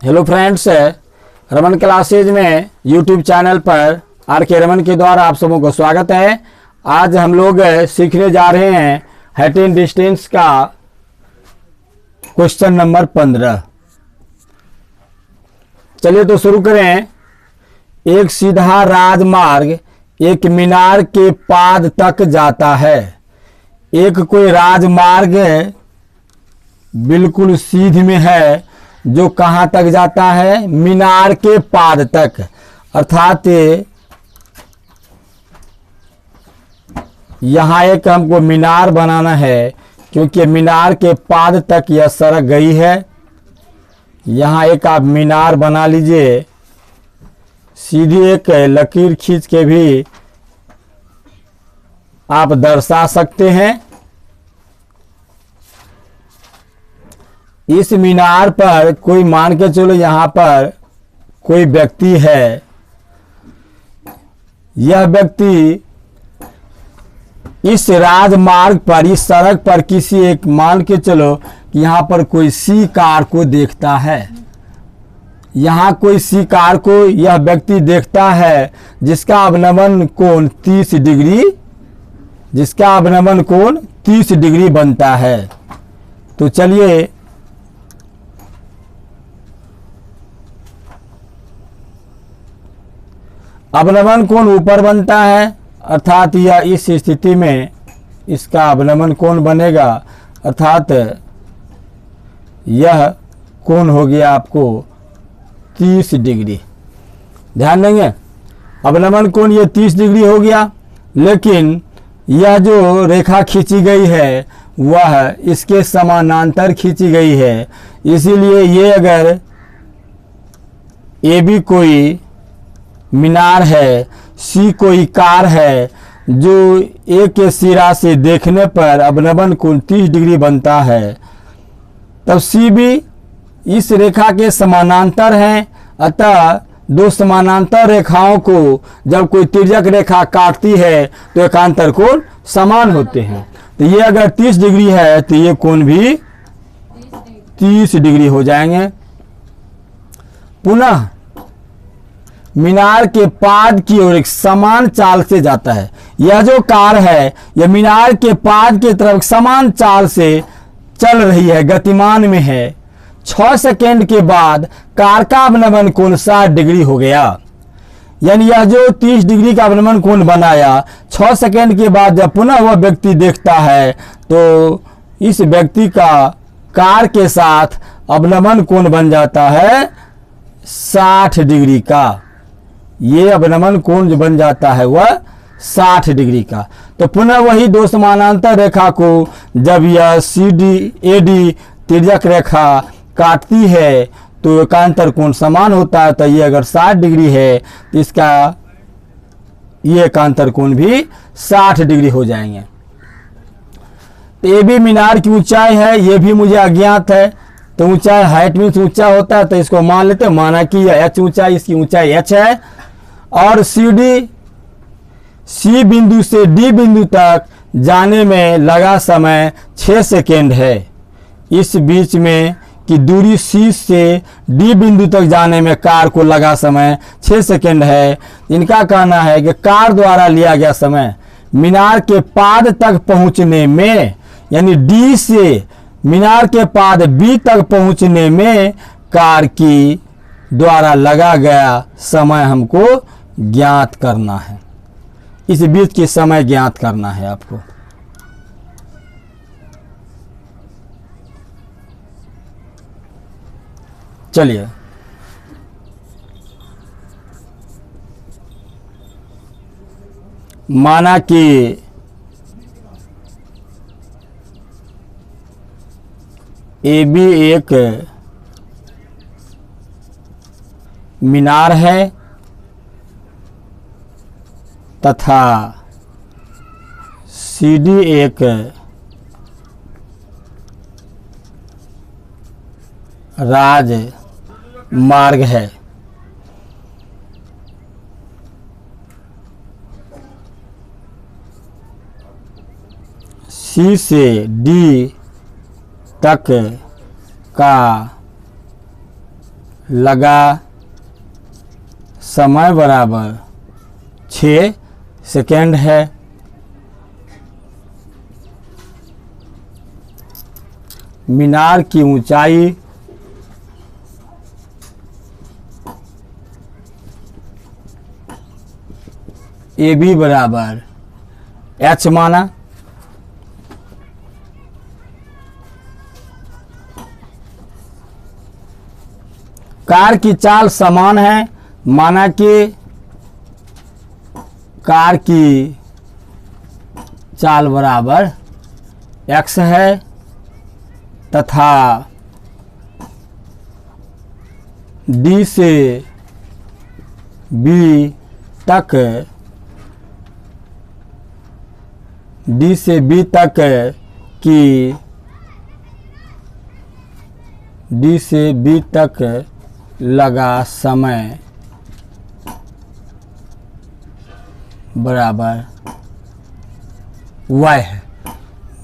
Hello friends, Raman classes में YouTube channel पर are के रमन के द्वारा आप सबों को स्वागत है। आज हम लोग सीखने जा रहे हैं हाइट एंड डिस्टेंस का क्वेश्चन नंबर 15। चलिए तो शुरू करें। एक सीधा राजमार्ग एक मीनार के पाद तक जाता है। एक कोई राजमार्ग बिल्कुल सीध में है जो कहाँ तक जाता है? मीनार के पाद तक। अर्थात यहाँ एक हमको मीनार बनाना है, क्योंकि मीनार के पाद तक यह सड़क गई है। यहाँ एक आप मीनार बना लीजिए, सीधी एक लकीर खींच के भी आप दर्शा सकते हैं। इस मीनार पर कोई मान के चलो यहाँ पर कोई व्यक्ति है। यह व्यक्ति इस राजमार्ग पर, इस सड़क पर किसी एक मान के चलो कि यहाँ पर कोई सी कार को देखता है। यहाँ कोई सी कार को यह व्यक्ति देखता है जिसका अवनमन कोण 30 डिग्री, जिसका अवनमन कोण 30 डिग्री बनता है। तो चलिए अवनमन कोण ऊपर बनता है, अर्थात यह इस स्थिति में इसका अवनमन कोण बनेगा, अर्थात यह कोण हो गया आपको 30 डिग्री। ध्यान देंगे, अवनमन कोण ये 30 डिग्री हो गया, लेकिन यह जो रेखा खींची गई है वह इसके समानांतर खींची गई है। इसीलिए ये अगर ए बी कोई मीनार है, सी कोई कार है, जो ए के सिरा से देखने पर अवनमन कोण 30 डिग्री बनता है, तब सी भी इस रेखा के समानांतर हैं। अतः दो समानांतर रेखाओं को जब कोई तिर्यक रेखा काटती है तो एकांतर कोण समान होते हैं। तो ये अगर 30 डिग्री है तो ये कोण भी 30 डिग्री हो जाएंगे। पुनः मीनार के पाद की ओर एक समान चाल से जाता है। यह जो कार है यह मीनार के पाद की तरफ समान चाल से चल रही है, गतिमान में है। 6 सेकेंड के बाद कार का अवनमन कोण 60 डिग्री हो गया। यानी यह जो 30 डिग्री का अवनमन कोण बनाया, 6 सेकेंड के बाद जब पुनः वह व्यक्ति देखता है तो इस व्यक्ति का कार के साथ अवनमन कोण बन जाता है 60 डिग्री का। ये अवनमन कोण जो बन जाता है वह 60 डिग्री का। तो पुनः वही दो समानांतर रेखा को जब यह सी डी ए डी तिर्यक रेखा काटती है तो एकांतर कोण समान होता है। तो ये अगर 60 डिग्री है तो इसका ये एकांतर कोण भी 60 डिग्री हो जाएंगे। तो ये भी मीनार की ऊंचाई है, ये भी मुझे अज्ञात है। तो ऊंचाई हाइट में ऊंचा होता है तो इसको मान लेते हैं, माना कि यह h ऊंचाई, इसकी ऊंचाई h है। और सी बिंदु से डी बिंदु तक जाने में लगा समय 6 सेकेंड है। इस बीच में की दूरी सी से डी बिंदु तक जाने में कार को लगा समय 6 सेकेंड है। इनका कहना है कि कार द्वारा लिया गया समय मीनार के पाद तक पहुंचने में, यानी डी से मीनार के पाद बी तक पहुंचने में कार की द्वारा लगा गया समय हमको ज्ञात करना है। इस बीच के समय ज्ञात करना है आपको। चलिए माना कि ए बी एक मीनार है तथा सी डी एक राजमार्ग है। सी से डी तक का लगा समय बराबर 6 सेकेंड है। मीनार की ऊंचाई AB बराबर h माना। कार की चाल समान है, माना कि कार की चाल बराबर x है तथा D से B तक लगा समय बराबर y है।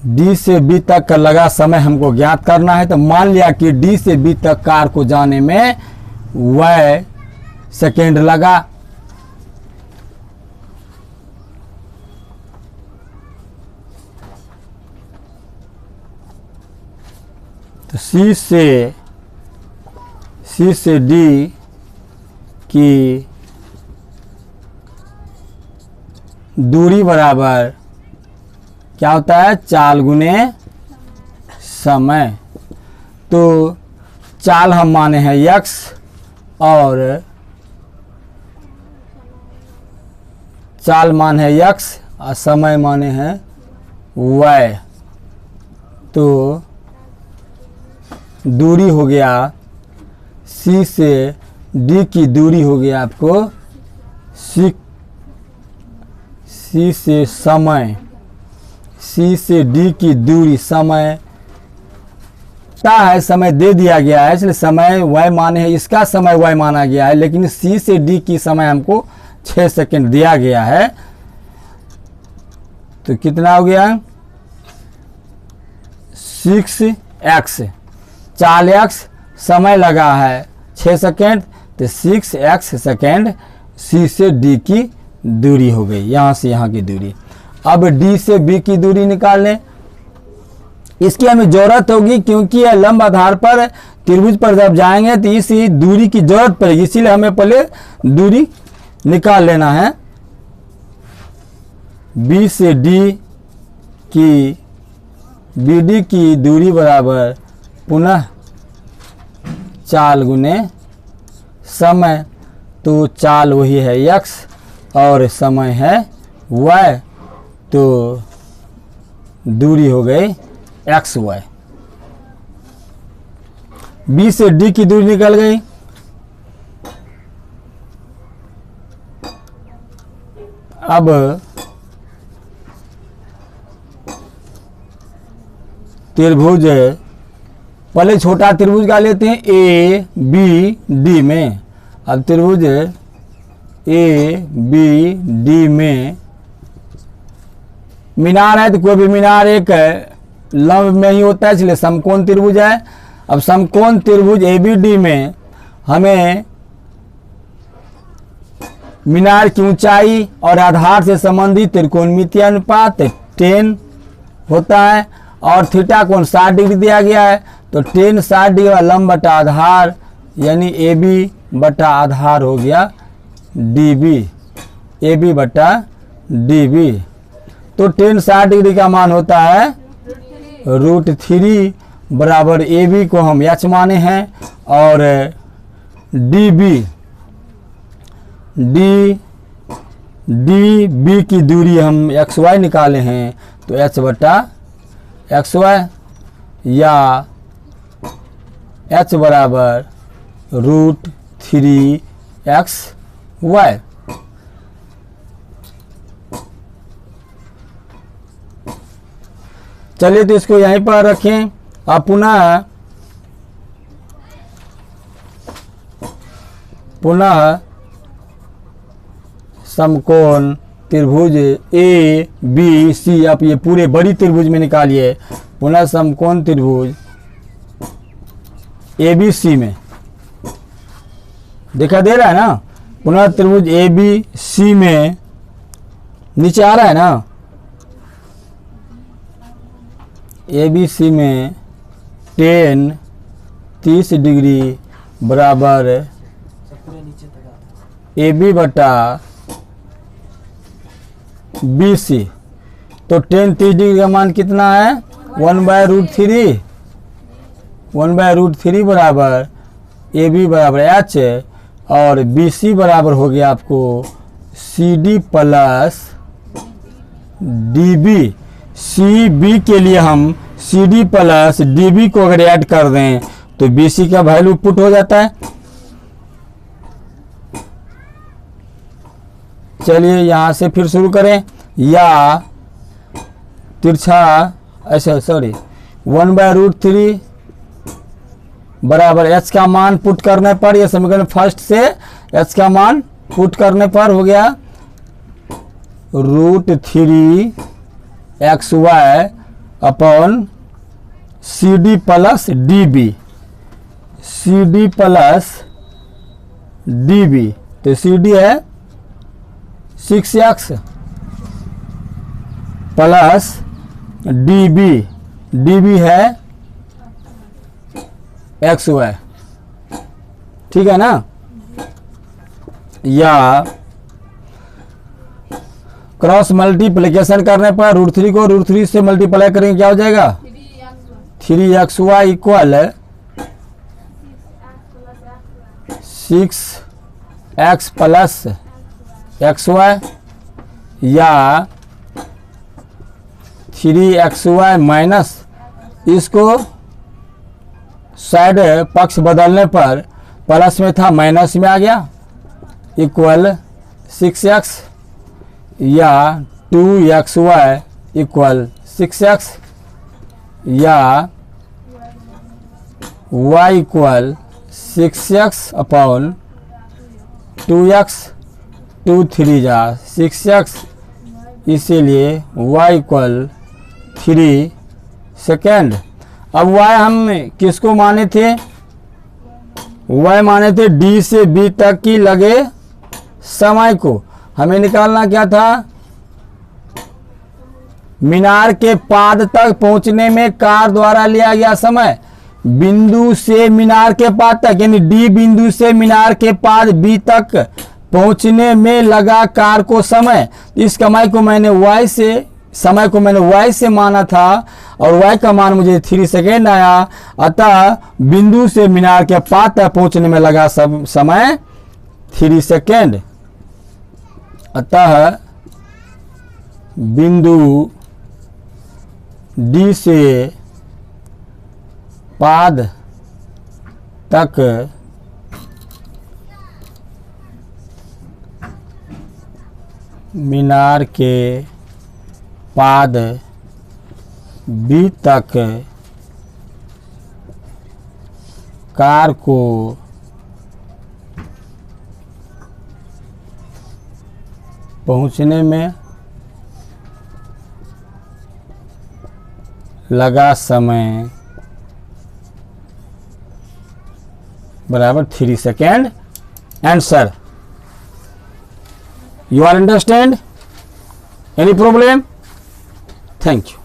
D से B तक का लगा समय हमको ज्ञात करना है, तो मान लिया कि D से B तक कार को जाने में y सेकेंड लगा। तो C से D की दूरी बराबर क्या होता है, चाल गुने समय। तो चाल हम माने हैं x और चाल मान है x और समय माने हैं y। तो दूरी हो गया C से D की दूरी हो गया आपको C से समय, C से D की दूरी समय क्या है, समय दे दिया गया है इसलिए समय y माने है, इसका समय y माना गया है, लेकिन C से D की समय हमको 6 सेकेंड दिया गया है। तो कितना हो गया 6x, चाल x समय लगा है 6 सेकेंड, तो 6x सेकेंड C से D की दूरी हो गई, यहाँ से यहाँ की दूरी। अब D से B की दूरी निकाल लें। इसकी हमें जरूरत होगी क्योंकि यह लंब आधार पर त्रिभुज पर जब जाएंगे तो इस दूरी की जरूरत पड़ेगी, इसीलिए हमें पहले दूरी निकाल लेना है। B से D की BD की दूरी बराबर पुनः चाल गुने समय। तो चाल वही है x और समय है y, तो दूरी हो गई xy। B से D की दूरी निकल गई। अब त्रिभुज, पहले छोटा त्रिभुज का लेते हैं A B D में। अब त्रिभुज A B D में मीनार है, तो कोई भी मीनार एक लंब में ही होता है, इसलिए समकोण त्रिभुज है। अब समकोण त्रिभुज ABD में हमें मीनार की ऊंचाई और आधार से संबंधित त्रिकोणमितीय अनुपात 10 होता है और थीटा कोण 60 डिग्री दिया गया है, तो 10 60 डिग्री का लंब बटा आधार यानी AB बटा आधार हो गया DB, AB बटा DB। तो 10 60 डिग्री का मान होता है √3 बराबर AB को हम h माने हैं और DB की दूरी हम xy निकाले हैं, तो h बटा xy या h बराबर √3xy। चलिए तो इसको यहीं पर रखें। अब पुनः समकोण त्रिभुज ABC, आप ये पूरे बड़ी त्रिभुज में निकालिए। पुनः समकोण त्रिभुज ABC में दिखा दे रहा है ना। पुनः त्रिभुज ए बी सी में नीचे आ रहा है ना, ए बी सी में टेन 30 डिग्री बराबर ए बी बटा बी सी। तो टेन 30 डिग्री का मान कितना है 1/√3, 1/√3 बराबर ए बी बराबर एच, और बी सी बराबर हो गया आपको C D plus D B. C B के लिए हम C D plus D B को अगर ऐड कर दें तो बी सी का वैल्यू पुट हो जाता है। चलिए यहां से फिर शुरू करें, या तिरछा ऐसा सॉरी 1/√3 बराबर एच का मान पुट करने पर, यह समीकरण फर्स्ट से एच का मान पुट करने पर हो गया √3xy upon C D plus D B, C D plus D B. तो सी डी है 6x प्लस डी बी है XY, ठीक है ना। या क्रॉस मल्टीप्लिकेशन करने पर √3 को √3 से मल्टीप्लाई करेंगे, क्या हो जाएगा 3xy equal 6x plus XY, या 3xy माइनस, इसको साइड पक्ष बदलने पर प्लस में था माइनस में आ गया, इक्वल 6x, या 2xy इक्वल 6x, या y equal 6x upon 2x, 2 3 जा 6x, इसीलिए y इक्वल 3 सेकेंड। अब y हम किसको माने थे, y माने थे d से b तक की लगे समय को। हमें निकालना क्या था, मीनार के पाद तक पहुंचने में कार द्वारा लिया गया समय, बिंदु से मीनार के पाद तक, यानी डी बिंदु से मीनार के पाद बी तक पहुंचने में लगा कार को समय। इस समय को मैंने y से माना था, और y का मान मुझे 3 सेकेंड आया। अतः बिंदु से मीनार के पाद तक पहुंचने में लगा समय 3 सेकेंड। अतः बिंदु D से पाद तक मीनार के पाद B तक कार को पहुंचने में लगा समय बराबर 3 second. Answer, you are understand? Any problem? Thank you.